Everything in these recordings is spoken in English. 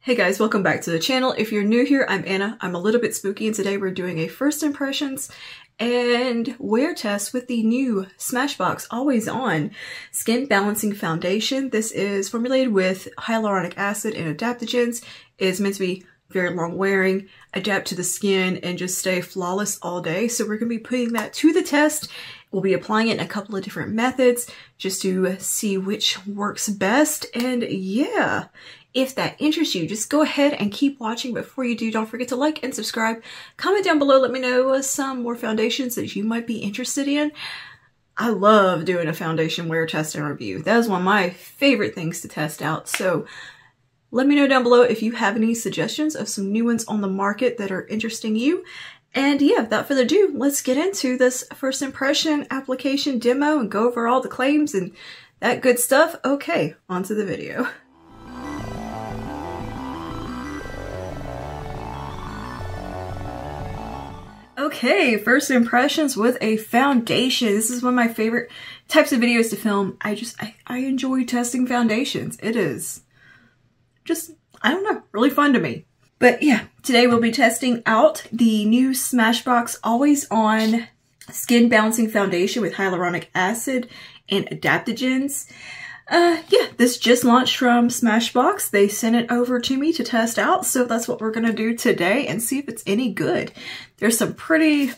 Hey guys, welcome back to the channel. If you're new here, I'm Anna. I'm a little bit spooky and today we're doing a first impressions and wear test with the new Smashbox Always On Skin Balancing Foundation. This is formulated with hyaluronic acid and adaptogens. It is meant to be very long wearing, adapt to the skin, and just stay flawless all day. So we're going to be putting that to the test. We'll be applying it in a couple of different methods just to see which works best. And yeah, if that interests you, just go ahead and keep watching. Before you do, don't forget to like and subscribe. Comment down below, let me know some more foundations that you might be interested in. I love doing a foundation wear test and review. That is one of my favorite things to test out. So let me know down below if you have any suggestions of some new ones on the market that are interesting you. And yeah, without further ado, let's get into this first impression application demo and go over all the claims and that good stuff. Okay, on to the video. Okay, first impressions with a foundation. This is one of my favorite types of videos to film. I enjoy testing foundations. It is just, I don't know, really fun to me. But yeah, today we'll be testing out the new Smashbox Always On Skin Balancing Foundation with hyaluronic acid and adaptogens. Yeah, this just launched from Smashbox. They sent it over to me to test out, so that's what we're gonna do today and see if it's any good. There's some pretty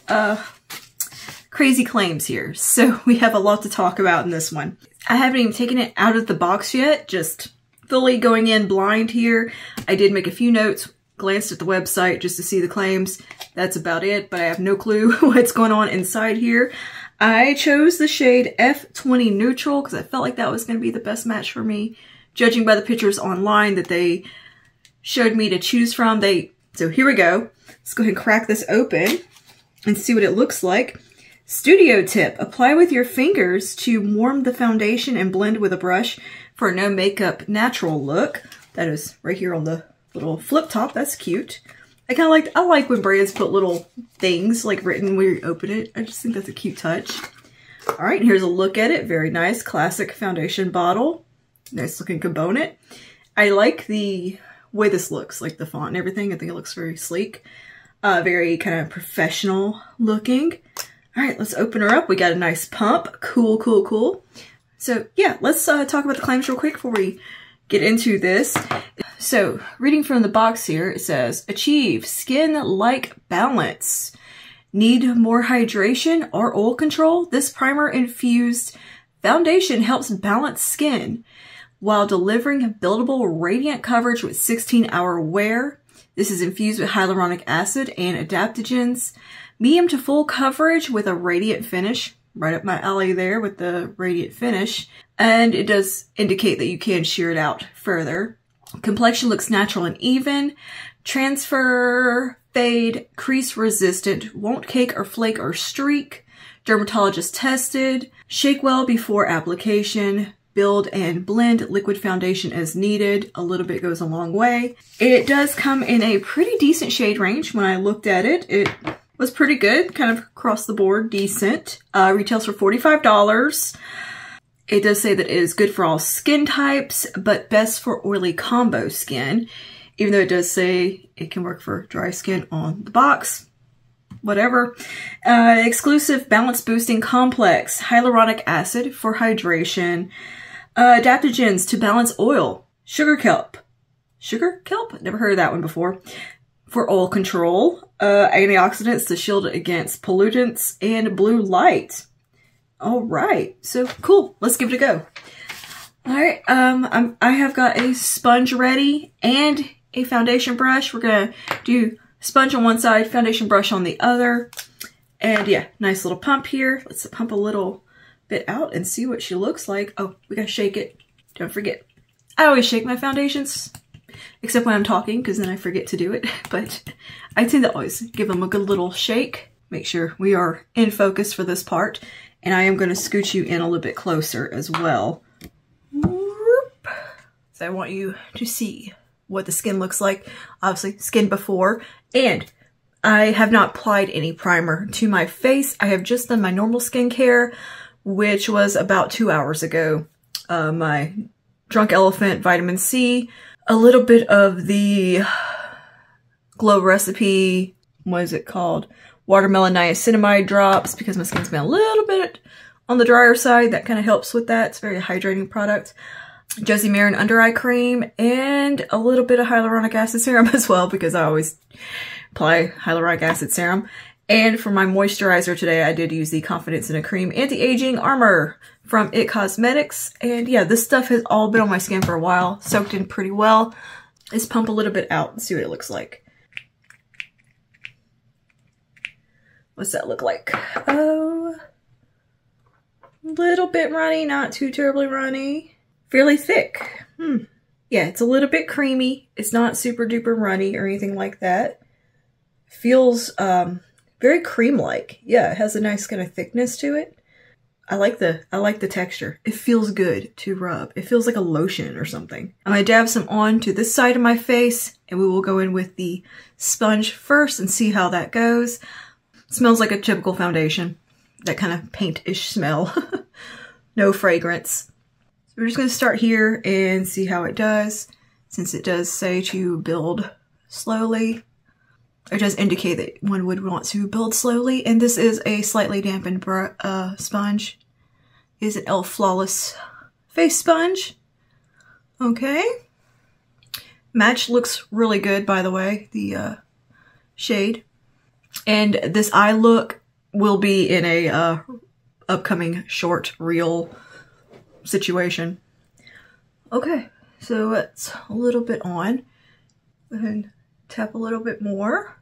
crazy claims here, so we have a lot to talk about in this one. I haven't even taken it out of the box yet, just fully going in blind here. I did make a few notes, glanced at the website just to see the claims. That's about it, but I have no clue what's going on inside here. I chose the shade F20 Neutral because I felt like that was going to be the best match for me, judging by the pictures online that they showed me to choose from. So here we go. Let's go ahead and crack this open and see what it looks like. Studio tip: apply with your fingers to warm the foundation and blend with a brush for a no makeup natural look. That is right here on the little flip top. That's cute. I like when brands put little things like written when you open it. I just think that's a cute touch. All right, here's a look at it. Very nice, classic foundation bottle. Nice looking component. I like the way this looks, like the font and everything. I think it looks very sleek, very kind of professional looking. All right, let's open her up. We got a nice pump. Cool, cool, cool. So yeah, let's talk about the claims real quick before we get into this. So reading from the box here, it says, achieve skin-like balance. Need more hydration or oil control? This primer infused foundation helps balance skin while delivering buildable radiant coverage with 16-hour wear. This is infused with hyaluronic acid and adaptogens. Medium to full coverage with a radiant finish. Right up my alley there with the radiant finish. And it does indicate that you can shear it out further. Complexion looks natural and even. Transfer, fade, crease resistant, won't cake or flake or streak. Dermatologist tested. Shake well before application. Build and blend liquid foundation as needed. A little bit goes a long way. It does come in a pretty decent shade range. When I looked at it, it was pretty good, kind of across the board, decent. Retails for $45. It does say that it is good for all skin types, but best for oily combo skin, even though it does say it can work for dry skin on the box. Whatever. Exclusive balance boosting complex, hyaluronic acid for hydration, adaptogens to balance oil, sugar kelp. Sugar kelp? Never heard of that one before. For oil control, antioxidants to shield against pollutants, and blue light. All right, so cool. Let's give it a go. All right, I have got a sponge ready and a foundation brush. We're gonna do sponge on one side, foundation brush on the other. And yeah, nice little pump here. Let's pump a little bit out and see what she looks like. Oh, we gotta shake it. Don't forget. I always shake my foundations, except when I'm talking, because then I forget to do it. But I tend to always give them a good little shake. Make sure we are in focus for this part. And I am going to scooch you in a little bit closer as well. So I want you to see what the skin looks like. Obviously, skin before. And I have not applied any primer to my face. I have just done my normal skincare, which was about 2 hours ago. My Drunk Elephant vitamin C a little bit of the Glow Recipe, what is it called? Watermelon Niacinamide drops, because my skin's been a little bit on the drier side. That kind of helps with that. It's a very hydrating product. Josie Maran under eye cream, and a little bit of hyaluronic acid serum as well, because I always apply hyaluronic acid serum. And for my moisturizer today, I did use the Confidence in a Cream Anti-Aging Armor from IT Cosmetics. And yeah, this stuff has all been on my skin for a while, soaked in pretty well. Let's pump a little bit out and see what it looks like. What's that look like? Oh, a little bit runny, not too terribly runny. Fairly thick. Yeah, it's a little bit creamy. It's not super duper runny or anything like that. Feels very cream-like. Yeah, it has a nice kind of thickness to it. I like the texture. It feels good to rub. It feels like a lotion or something. I'm gonna dab some on to this side of my face, and we will go in with the sponge first and see how that goes. It smells like a typical foundation. That kind of paint-ish smell. No fragrance. So we're just going to start here and see how it does, since it does say to build slowly. It does indicate that one would want to build slowly, and this is a slightly dampened sponge. It is an e.l.f. Flawless face sponge. Okay. Match looks really good, by the way, the shade. And this eye look will be in a upcoming short reel situation. Okay, so it's a little bit on. Go ahead and tap a little bit more.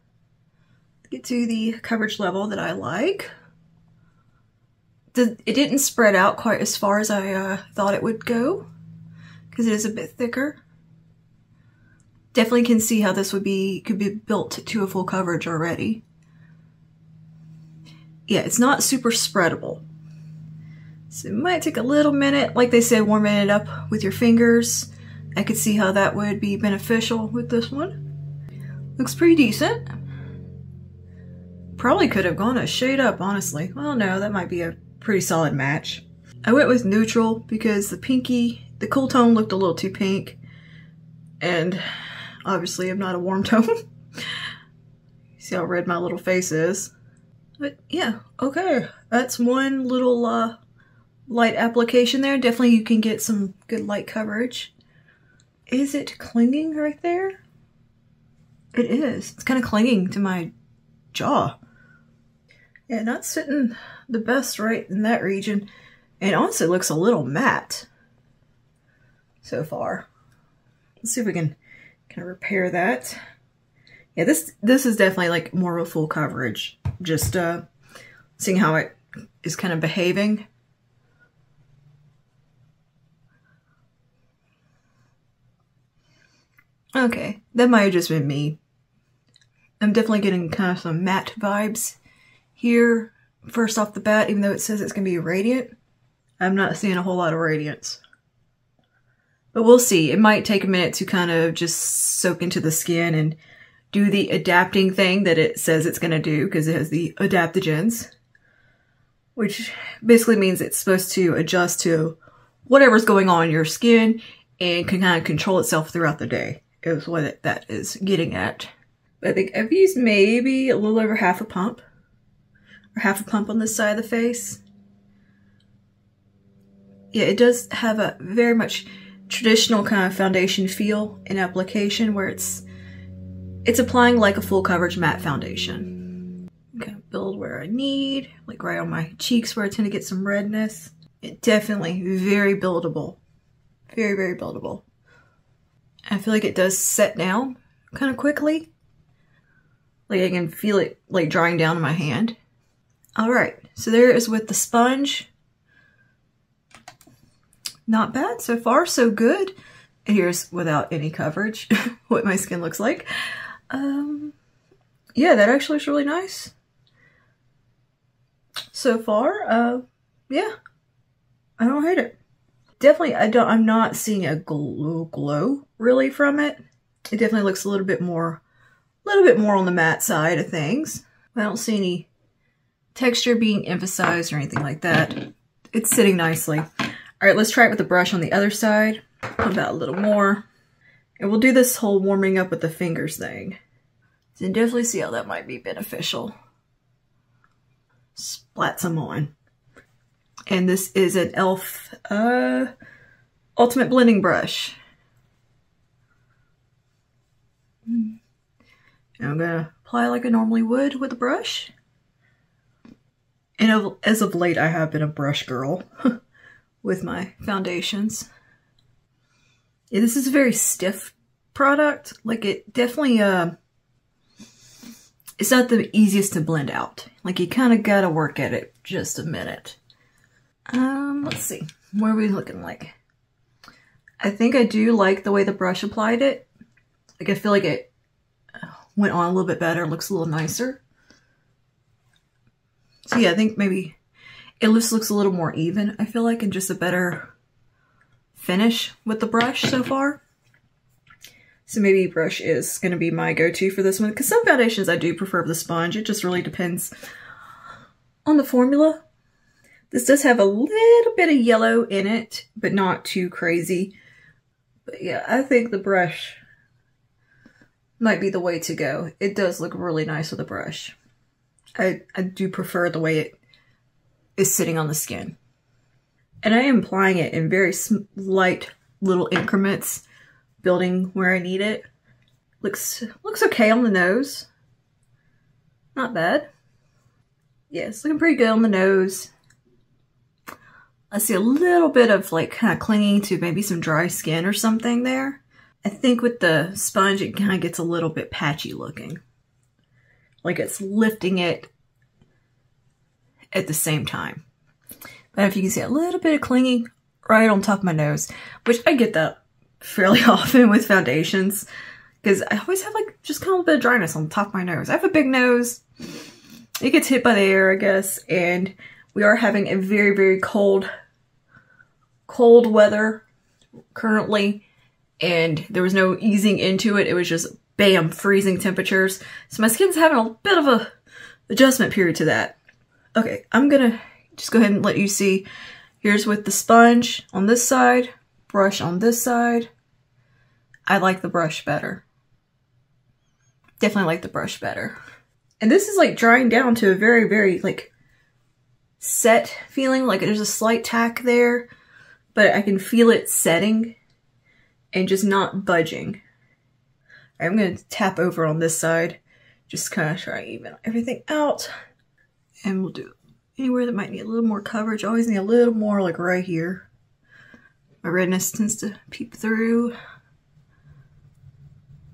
Get to the coverage level that I like. It didn't spread out quite as far as I thought it would go, because it is a bit thicker. Definitely can see how this could be built to a full coverage already. Yeah, it's not super spreadable. So it might take a little minute, like they said, warming it up with your fingers. I could see how that would be beneficial with this one. Looks pretty decent. Probably could have gone a shade up, honestly. Well, no, that might be a pretty solid match. I went with neutral because the cool tone looked a little too pink. And obviously I'm not a warm tone. See how red my little face is. But yeah, okay. That's one little light application there. Definitely you can get some good light coverage. Is it clinging right there? It is. It's kind of clinging to my jaw. Yeah, not sitting the best right in that region. And honestly, it looks a little matte so far. Let's see if we can kind of repair that. Yeah, this is definitely like more of a full coverage. Just seeing how it is kind of behaving. Okay, that might have just been me. I'm definitely getting kind of some matte vibes here first off the bat, even though it says it's going to be radiant. I'm not seeing a whole lot of radiance. But we'll see. It might take a minute to kind of just soak into the skin and do the adapting thing that it says it's going to do, because it has the adaptogens, which basically means it's supposed to adjust to whatever's going on in your skin and can kind of control itself throughout the day, is what that is getting at. But I think I've used maybe a little over half a pump, or half a pump on this side of the face. Yeah, it does have a very much traditional kind of foundation feel in application, where it's applying like a full coverage matte foundation. Kind of build where I need, like right on my cheeks where I tend to get some redness. It definitely very buildable. Very, very buildable. I feel like it does set down kind of quickly. Like I can feel it like drying down in my hand. Alright, so there is with the sponge. Not bad so far, so good. And here's without any coverage, what my skin looks like. Yeah, that actually is really nice. So far, yeah, I don't hate it. Definitely, I'm not seeing a glow really from it. It definitely looks a little bit more on the matte side of things. I don't see any texture being emphasized or anything like that. It's sitting nicely. All right, let's try it with the brush on the other side. Pump out a little more. And we'll do this whole warming up with the fingers thing. So you can definitely see how that might be beneficial. Splat some on. And this is an e.l.f. Ultimate Blending Brush. And I'm gonna apply like I normally would with a brush. And as of late, I have been a brush girl with my foundations. Yeah, this is a very stiff product. Like it definitely, it's not the easiest to blend out. Like you kind of gotta work at it just a minute. Let's see. What are we looking like? I think I do like the way the brush applied it. Like I feel like it went on a little bit better. It looks a little nicer. So yeah, I think maybe it just looks a little more even, I feel like, and just a better finish with the brush so far. So maybe brush is going to be my go-to for this one. Because some foundations I do prefer the sponge. It just really depends on the formula. This does have a little bit of yellow in it, but not too crazy. But yeah, I think the brush might be the way to go. It does look really nice with a brush. I do prefer the way it is sitting on the skin. And I am applying it in very light little increments, building where I need it. Looks okay on the nose. Not bad. Yeah, it's looking pretty good on the nose. I see a little bit of like kind of clinging to maybe some dry skin or something there. I think with the sponge it kind of gets a little bit patchy looking. Like it's lifting it at the same time. But if you can see a little bit of clinging right on top of my nose, which I get that fairly often with foundations, because I always have like just kind of a bit of dryness on the top of my nose. I have a big nose. It gets hit by the air, I guess, and we are having a very, very cold weather currently, and there was no easing into it. It was just bam, freezing temperatures. So my skin's having a bit of a adjustment period to that. Okay, I'm gonna just go ahead and let you see. Here's with the sponge on this side, brush on this side. I like the brush better. Definitely like the brush better. And this is like drying down to a very, very like set feeling. Like there's a slight tack there, but I can feel it setting and just not budging. I'm going to tap over on this side, just kind of try to even everything out. And we'll do anywhere that might need a little more coverage. Always need a little more like right here. My redness tends to peep through.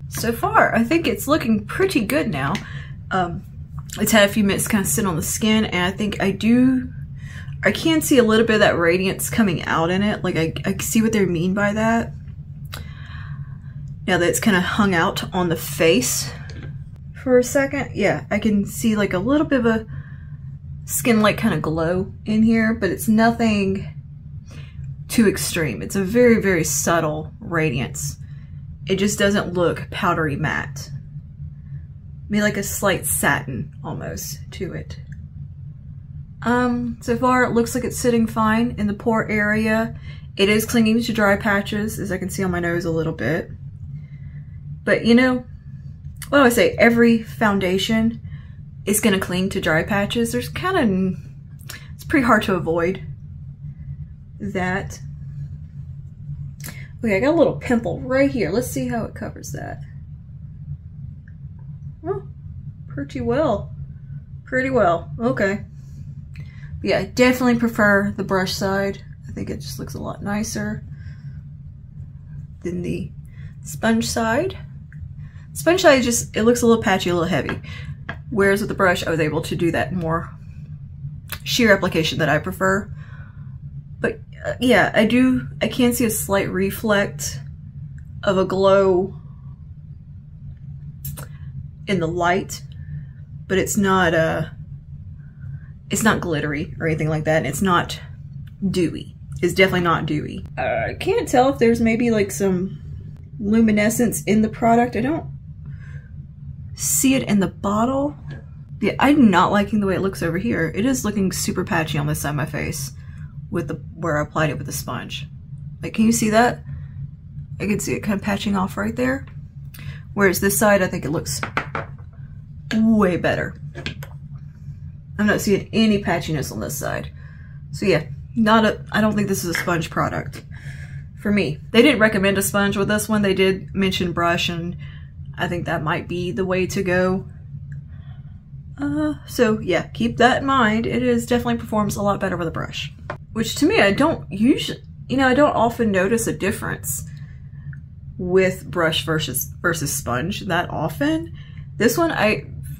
So far, I think it's looking pretty good now. It's had a few minutes to kind of sit on the skin, and I think I can see a little bit of that radiance coming out in it. Like I see what they mean by that. Now that it's kind of hung out on the face for a second. Yeah, I can see like a little bit of a skin-like kind of glow in here, but it's nothing too extreme. It's a very, very subtle radiance. It just doesn't look powdery matte. Maybe like a slight satin almost to it. So far it looks like it's sitting fine in the pore area. It is clinging to dry patches, as I can see on my nose a little bit. But you know, what do I say? Every foundation is going to cling to dry patches. There's kind of, it's pretty hard to avoid that. Okay, I got a little pimple right here. Let's see how it covers that. Oh, pretty well. Pretty well. Okay. But yeah, I definitely prefer the brush side. I think it just looks a lot nicer than the sponge side. Sponge side just, it looks a little patchy, a little heavy. Whereas with the brush, I was able to do that more sheer application that I prefer. But yeah, I can see a slight reflect of a glow in the light, but it's not glittery or anything like that, and it's not dewy. It's definitely not dewy. I can't tell if there's maybe like some luminescence in the product. I don't see it in the bottle. Yeah, I'm not liking the way it looks over here. It is looking super patchy on this side of my face with where I applied it with the sponge. Like, can you see that? I can see it kind of patching off right there. Whereas this side, I think it looks way better. I'm not seeing any patchiness on this side. So yeah, I don't think this is a sponge product for me. They didn't recommend a sponge with this one. They did mention brush, and I think that might be the way to go. So yeah, keep that in mind. It is definitely performs a lot better with a brush. Which to me, I don't usually, I don't often notice a difference with brush versus sponge that often. This one,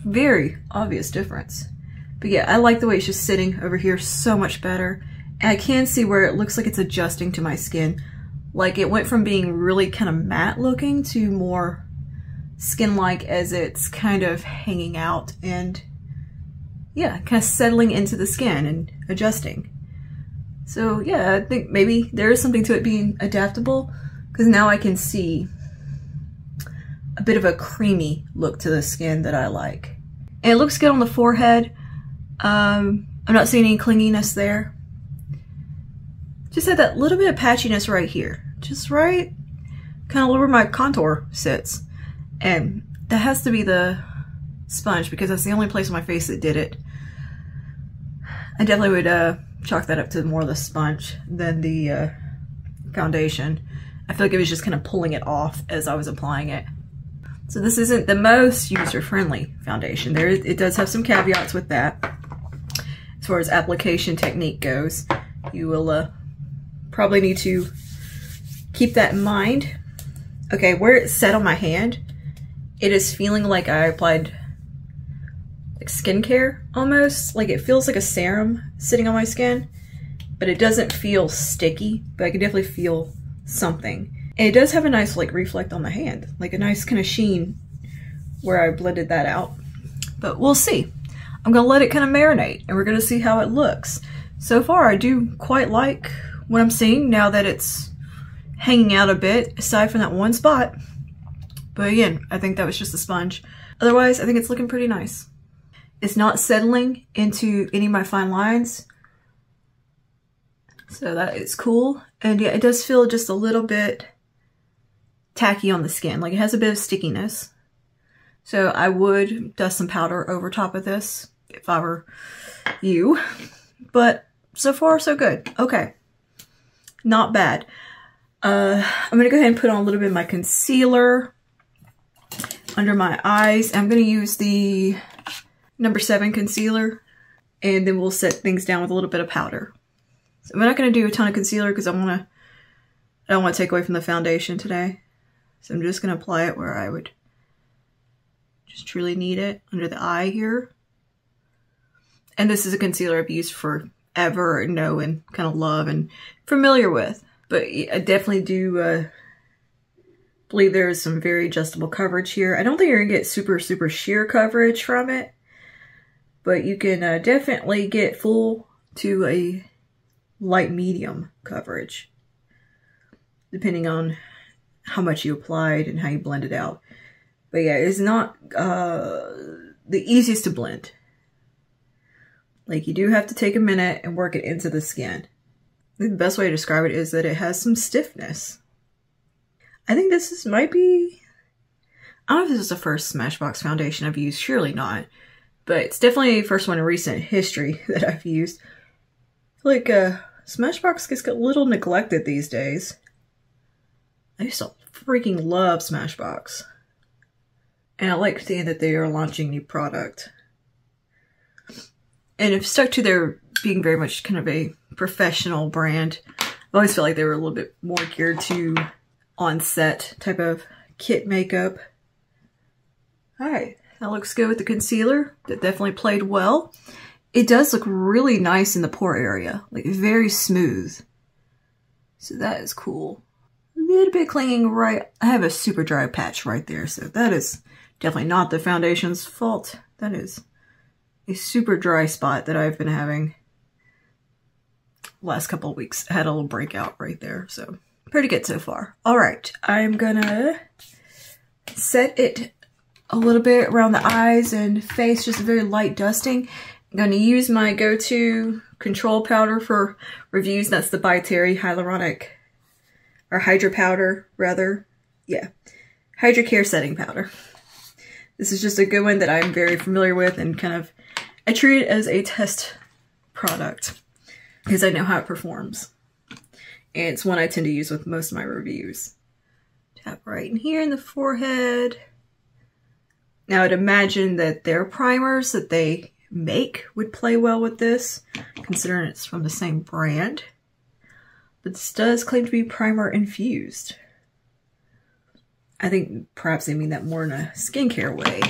very obvious difference. But yeah, I like the way it's just sitting over here so much better. And I can see where it looks like it's adjusting to my skin. Like it went from being really kind of matte looking to more skin-like as it's kind of hanging out and yeah, kind of settling into the skin and adjusting. So yeah, I think maybe there is something to it being adaptable, because now I can see a bit of a creamy look to the skin that I like. And it looks good on the forehead. I'm not seeing any clinginess there. Just had that little bit of patchiness right here. Just right, kind of where my contour sits. And that has to be the sponge, because that's the only place on my face that did it. I definitely would chalk that up to more of the sponge than the foundation. I feel like it was just kind of pulling it off as I was applying it. So this isn't the most user-friendly foundation. It does have some caveats with that. As far as application technique goes, you will probably need to keep that in mind. Okay, where it's set on my hand, it is feeling like I applied like skincare almost. Like it feels like a serum sitting on my skin, but it doesn't feel sticky, but I can definitely feel something. And it does have a nice like reflect on the hand, like a nice kind of sheen where I blended that out. But we'll see. I'm gonna let it kind of marinate and we're gonna see how it looks. So far I do quite like what I'm seeing now that it's hanging out a bit, aside from that one spot. But again, I think that was just a sponge. Otherwise, I think it's looking pretty nice. It's not settling into any of my fine lines, so that is cool. And yeah, it does feel just a little bit tacky on the skin. Like it has a bit of stickiness. So I would dust some powder over top of this if I were you. But so far, so good. Okay. Not bad. I'm going to go ahead and put on a little bit of my concealer under my eyes. I'm going to use the number 7 concealer, and then we'll set things down with a little bit of powder. So I'm not going to do a ton of concealer because I don't want to take away from the foundation today. So I'm just going to apply it where I would just truly need it, under the eye here. And this is a concealer I've used forever, know and kind of love and familiar with. But I definitely do believe there is some very adjustable coverage here. I don't think you're going to get super, super sheer coverage from it, but you can definitely get full to a light medium coverage, depending on how much you applied and how you blend it out. But yeah, it's not the easiest to blend. Like you do have to take a minute and work it into the skin. I think the best way to describe it is that it has some stiffness. I think this might be, I don't know if this is the first Smashbox foundation I've used, surely not. But it's definitely the first one in recent history that I've used. I feel like Smashbox gets a little neglected these days. I used to freaking love Smashbox. And I like seeing that they are launching new product. And have stuck to their being very much kind of a professional brand. I always felt like they were a little bit more geared to on-set type of kit makeup. Alright, that looks good with the concealer. That definitely played well. It does look really nice in the pore area, like very smooth. So that is cool. A little bit clinging right, I have a super dry patch right there, so that is definitely not the foundation's fault. That is a super dry spot that I've been having last couple of weeks. I had a little breakout right there, so pretty good so far. All right, I'm gonna set it a little bit around the eyes and face, just a very light dusting. I'm gonna use my go-to control powder for reviews. That's the By Terry Hyaluronic or Hydra powder, rather. Yeah, Hydra Care Setting Powder. This is just a good one that I'm very familiar with and kind of, I treat it as a test product because I know how it performs. And it's one I tend to use with most of my reviews. Tap right in here in the forehead. Now I'd imagine that their primers that they make would play well with this, considering it's from the same brand. But this does claim to be primer infused. I think perhaps they mean that more in a skincare way.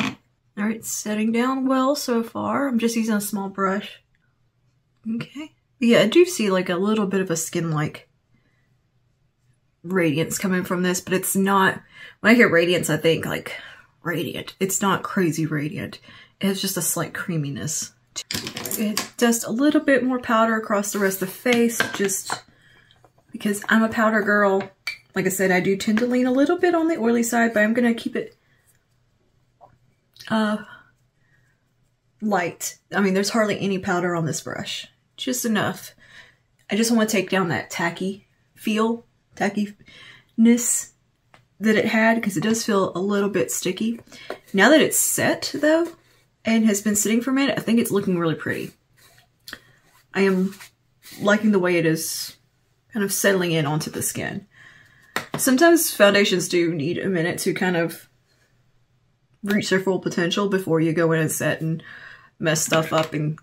Alright, setting down well so far. I'm just using a small brush. Okay. Yeah, I do see like a little bit of a skin-like radiance coming from this, but it's not, when I hear radiance, I think like radiant. It's not crazy radiant. It has just a slight creaminess. Just a little bit more powder across the rest of the face, just because I'm a powder girl. Like I said, I do tend to lean a little bit on the oily side, but I'm going to keep it light. I mean, there's hardly any powder on this brush. Just enough. I just want to take down that tacky feel, tackiness that it had, because it does feel a little bit sticky. Now that it's set, though, and has been sitting for a minute, I think it's looking really pretty. I am liking the way it is kind of settling in onto the skin. Sometimes foundations do need a minute to kind of reach their full potential before you go in and set and mess stuff up and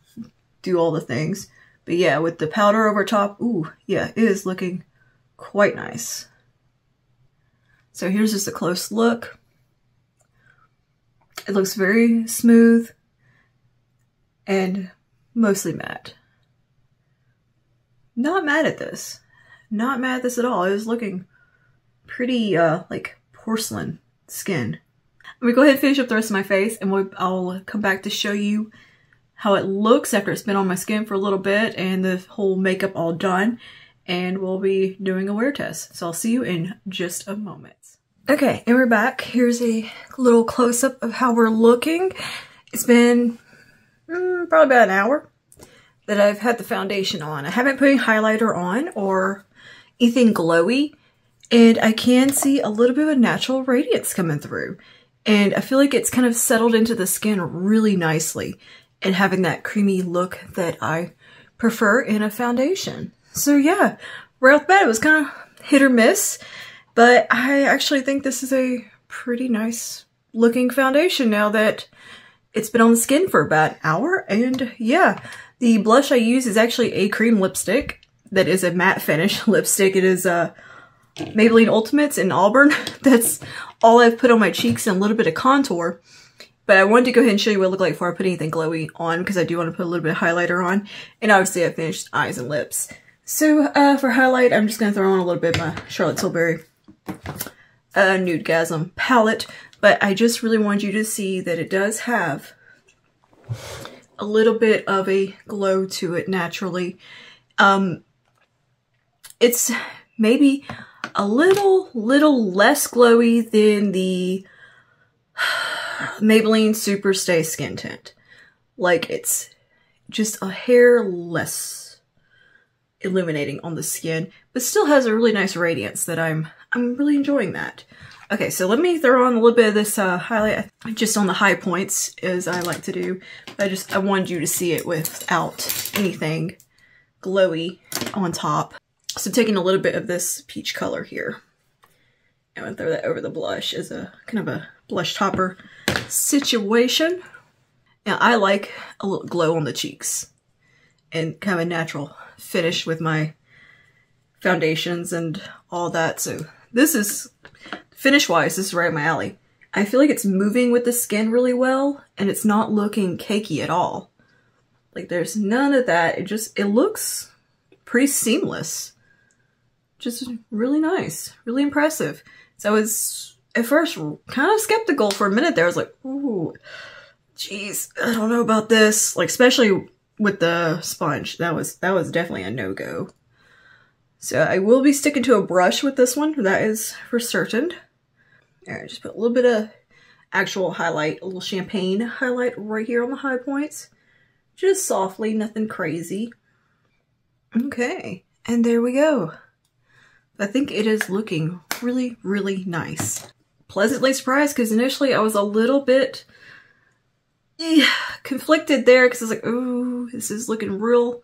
do all the things. But yeah, with the powder over top, ooh, yeah, it is looking quite nice. So here's just a close look. It looks very smooth and mostly matte. Not mad at this. Not mad at this at all. It was looking pretty like porcelain skin. I'm gonna go ahead and finish up the rest of my face, and I'll come back to show you how it looks after it's been on my skin for a little bit and the whole makeup all done, and we'll be doing a wear test. So I'll see you in just a moment. Okay, and we're back. Here's a little close-up of how we're looking. It's been probably about an hour that I've had the foundation on. I haven't put any highlighter on or anything glowy, and I can see a little bit of a natural radiance coming through. And I feel like it's kind of settled into the skin really nicely and having that creamy look that I prefer in a foundation. So yeah, right off the bat, it was kind of hit or miss, but I actually think this is a pretty nice looking foundation now that it's been on the skin for about an hour. And yeah, the blush I use is actually a cream lipstick that is a matte finish lipstick. It is Maybelline Ultimates in Auburn. That's all I've put on my cheeks and a little bit of contour. But I wanted to go ahead and show you what it looked like before I put anything glowy on, because I do want to put a little bit of highlighter on. And obviously I finished eyes and lips. So for highlight, I'm just going to throw on a little bit of my Charlotte Tilbury Nudegasm palette. But I just really wanted you to see that it does have a little bit of a glow to it naturally. It's maybe a little less glowy than the Maybelline Super Stay Skin Tint. Like, it's just a hair less illuminating on the skin, but still has a really nice radiance that I'm really enjoying that. Okay, so let me throw on a little bit of this highlight just on the high points, as I like to do. I wanted you to see it without anything glowy on top. So taking a little bit of this peach color here, I'm gonna throw that over the blush as a kind of a blush topper situation. Now I like a little glow on the cheeks and kind of a natural finish with my foundations and all that. So this is, finish wise, this is right up my alley. I feel like it's moving with the skin really well, and it's not looking cakey at all. Like, there's none of that. It looks pretty seamless. Just really nice, really impressive. So I was at first kind of skeptical for a minute there. I was like, ooh, geez, I don't know about this. Like, especially with the sponge, that was definitely a no-go. So I will be sticking to a brush with this one. That is for certain. All right, just put a little bit of actual highlight, a little champagne highlight right here on the high points. Just softly, nothing crazy. Okay, and there we go. I think it is looking really, really nice. Pleasantly surprised because initially I was a little bit conflicted there because I was like, oh, this is looking real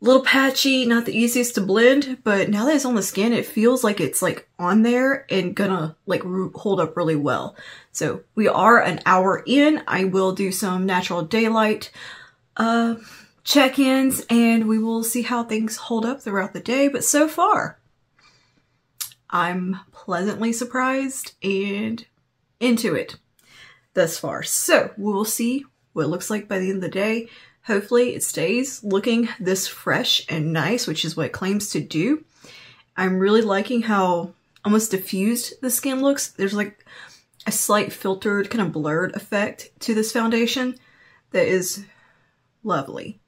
little patchy, not the easiest to blend, but now that it's on the skin, it feels like it's like on there and gonna like hold up really well. So we are an hour in. I will do some natural daylight check-ins and we will see how things hold up throughout the day. But so far, I'm pleasantly surprised and into it thus far. So we will see what it looks like by the end of the day. Hopefully it stays looking this fresh and nice, which is what it claims to do. I'm really liking how almost diffused the skin looks. There's like a slight filtered, kind of blurred effect to this foundation that is lovely.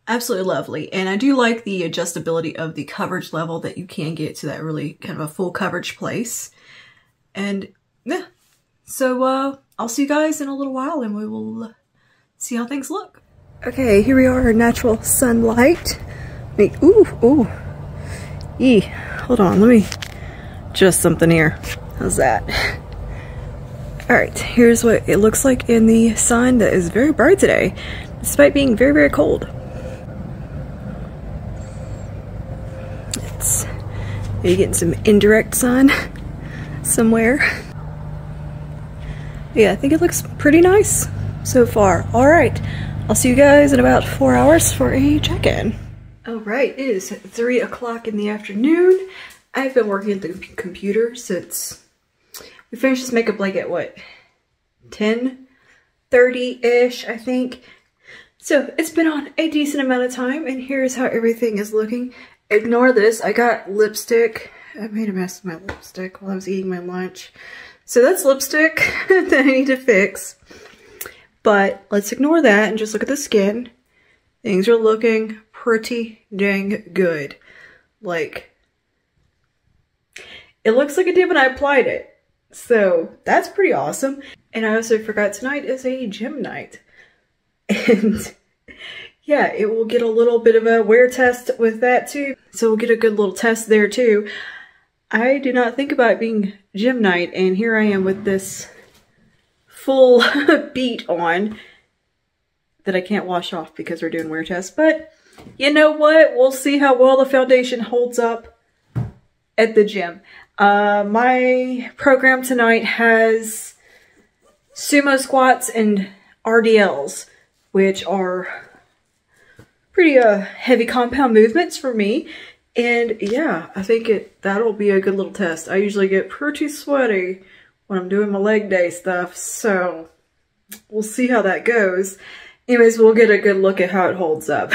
Absolutely lovely. And I do like the adjustability of the coverage level that you can get to that really kind of a full coverage place. And yeah, so I'll see you guys in a little while and we will see how things look. Okay, here we are in natural sunlight. Ooh. Hold on, let me adjust something here. How's that? Alright, here's what it looks like in the sun that is very bright today, despite being very, very cold. It's maybe getting some indirect sun somewhere. Yeah, I think it looks pretty nice so far. Alright. I'll see you guys in about 4 hours for a check-in. Alright, it is 3 o'clock in the afternoon. I've been working at the computer since we finished this makeup like at what? 10:30-ish, I think. So it's been on a decent amount of time and here's how everything is looking. Ignore this, I got lipstick. I made a mess of my lipstick while I was eating my lunch. So that's lipstick that I need to fix. But let's ignore that and just look at the skin. Things are looking pretty dang good. Like, it looks like it did when I applied it. So that's pretty awesome. And I also forgot tonight is a gym night. And yeah, it will get a little bit of a wear test with that too. So we'll get a good little test there too. I did not think about it being gym night and here I am with this full beat on that I can't wash off because we're doing wear tests. But you know what? We'll see how well the foundation holds up at the gym. My program tonight has sumo squats and RDLs, which are pretty heavy compound movements for me. And yeah, I think that'll be a good little test. I usually get pretty sweaty when I'm doing my leg day stuff, so we'll see how that goes. Anyways, we'll get a good look at how it holds up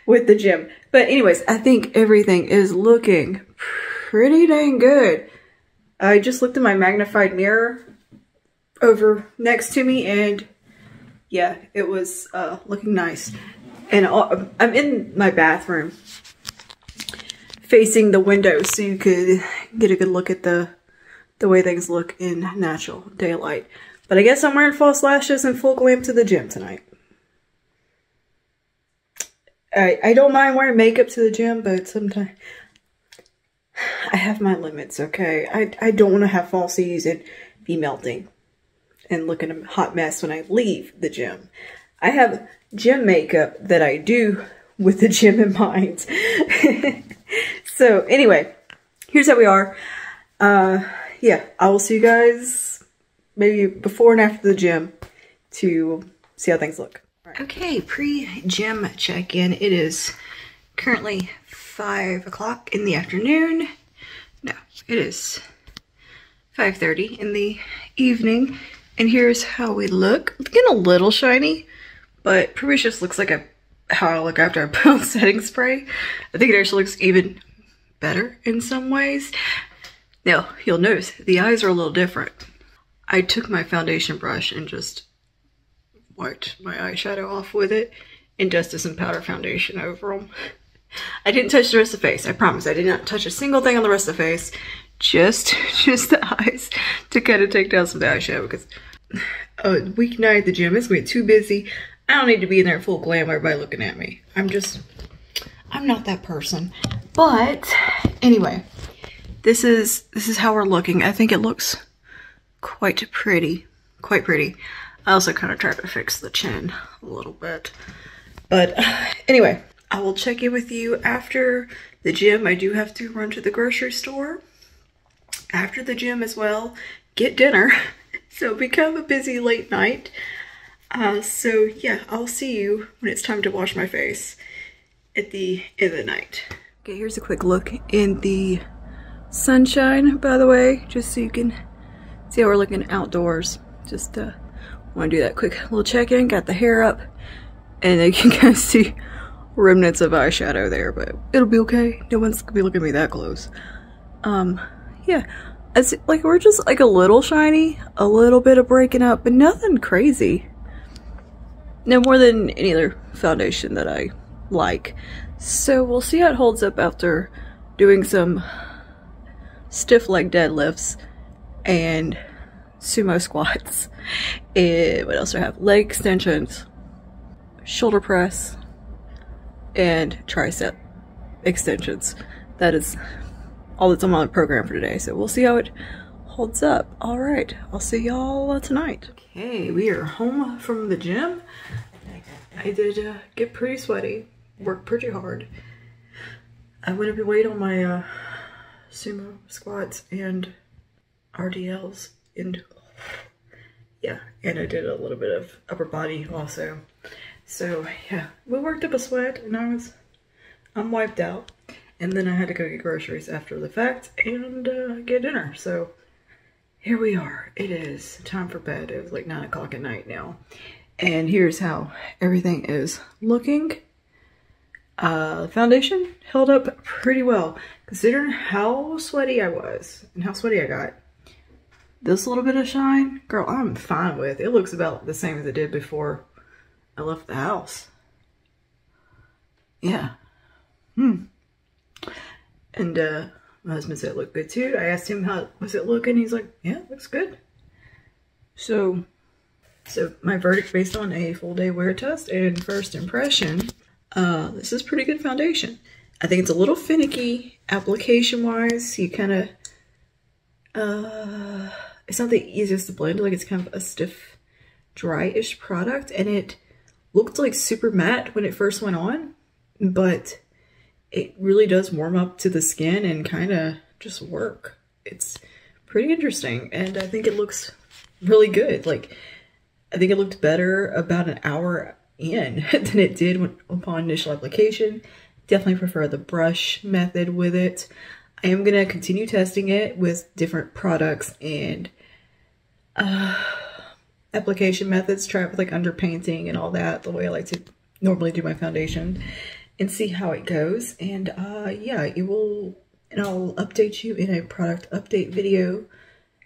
with the gym. But anyways, I think everything is looking pretty dang good. I just looked in my magnified mirror over next to me and yeah, it was looking nice. And I'm in my bathroom facing the window so you could get a good look at the way things look in natural daylight. But I guess I'm wearing false lashes and full glam to the gym tonight. I don't mind wearing makeup to the gym, but sometimes I have my limits, okay? I don't want to have falsies and be melting and looking a hot mess when I leave the gym. I have gym makeup that I do with the gym in mind. So anyway, here's how we are. Yeah, I will see you guys maybe before and after the gym to see how things look. Okay, pre-gym check-in. It is currently 5 o'clock in the afternoon. No, it is 5:30 in the evening. And here's how we look. Looking a little shiny, but pretty much just looks like how I look after I put on setting spray. I think it actually looks even better in some ways. Now, you'll notice the eyes are a little different. I took my foundation brush and just wiped my eyeshadow off with it and dusted some powder foundation over them. I didn't touch the rest of the face, I promise. I did not touch a single thing on the rest of the face. Just the eyes to kind of take down some of the eyeshadow because a weeknight at the gym, it's gonna be too busy. I don't need to be in there full glam, everybody looking at me. I'm I'm not that person. But anyway, this is how we're looking. I think it looks quite pretty. Quite pretty. I also kind of tried to fix the chin a little bit. But anyway, I will check in with you after the gym. I do have to run to the grocery store after the gym as well, get dinner. So become a busy late night. So yeah, I'll see you when it's time to wash my face at the end of the night. Okay, here's a quick look in the sunshine, by the way, just so you can see how we're looking outdoors. Just want to do that quick little check-in. Got the hair up, and you can kind of see remnants of eyeshadow there, but it'll be okay. No one's gonna be looking at me that close. Yeah, it's like we're just like a little shiny, a little bit of breaking up, but nothing crazy. No more than any other foundation that I like. So we'll see how it holds up after doing some stiff leg deadlifts and sumo squats. And what else do I have? Leg extensions, shoulder press, and tricep extensions. That is all that's on my program for today. So we'll see how it holds up. All right, I'll see y'all tonight. Okay, we are home from the gym. I did get pretty sweaty, worked pretty hard. I went up in weight on my sumo squats and RDLs, and yeah, and I did a little bit of upper body also. So yeah, we worked up a sweat, and I'm wiped out. And then I had to go get groceries after the fact and get dinner. So here we are. It is time for bed. It was like 9 o'clock at night now. And here's how everything is looking. Foundation held up pretty well, considering how sweaty I was and how sweaty I got. This little bit of shine, girl, I'm fine with. It looks about the same as it did before I left the house. Yeah. And my husband said it looked good too. I asked him how was it looking. He's like, yeah, it looks good. So my verdict based on a full day wear test and first impression, this is pretty good foundation. I think it's a little finicky application wise. You kind of, it's not the easiest to blend. Like it's kind of a stiff, dry-ish product, and it looked like super matte when it first went on, but it really does warm up to the skin and kind of just work. It's pretty interesting, and I think it looks really good. Like, I think it looked better about an hour in than it did upon initial application. Definitely prefer the brush method with it. I am going to continue testing it with different products and application methods. Try it with like underpainting and all that, the way I like to normally do my foundation, and see how it goes. And yeah, I'll update you in a product update video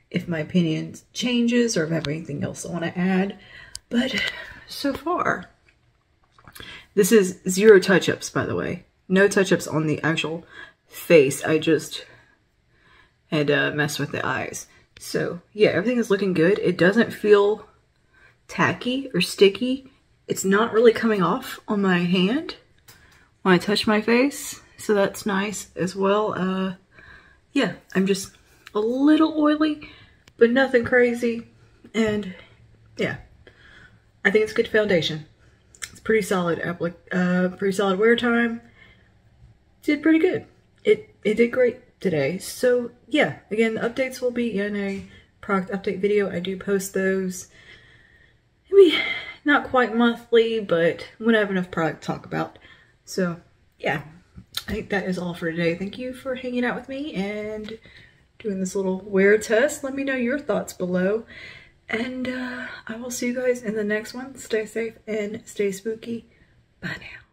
if my opinion changes or if I have anything else I want to add. But so far, this is 0 touch-ups, by the way. No touch-ups on the actual face. I just had messed with the eyes. So yeah, everything is looking good. It doesn't feel tacky or sticky. It's not really coming off on my hand when I touch my face, so that's nice as well. Yeah, I'm just a little oily, but nothing crazy. And yeah, I think it's good foundation. It's pretty solid pretty solid wear time. Did pretty good. It did great today. So yeah, again, the updates will be in a product update video. I do post those maybe not quite monthly, but when I have enough product to talk about. So yeah, I think that is all for today. Thank you for hanging out with me and doing this little wear test. Let me know your thoughts below. And I will see you guys in the next one. Stay safe and stay spooky. Bye now.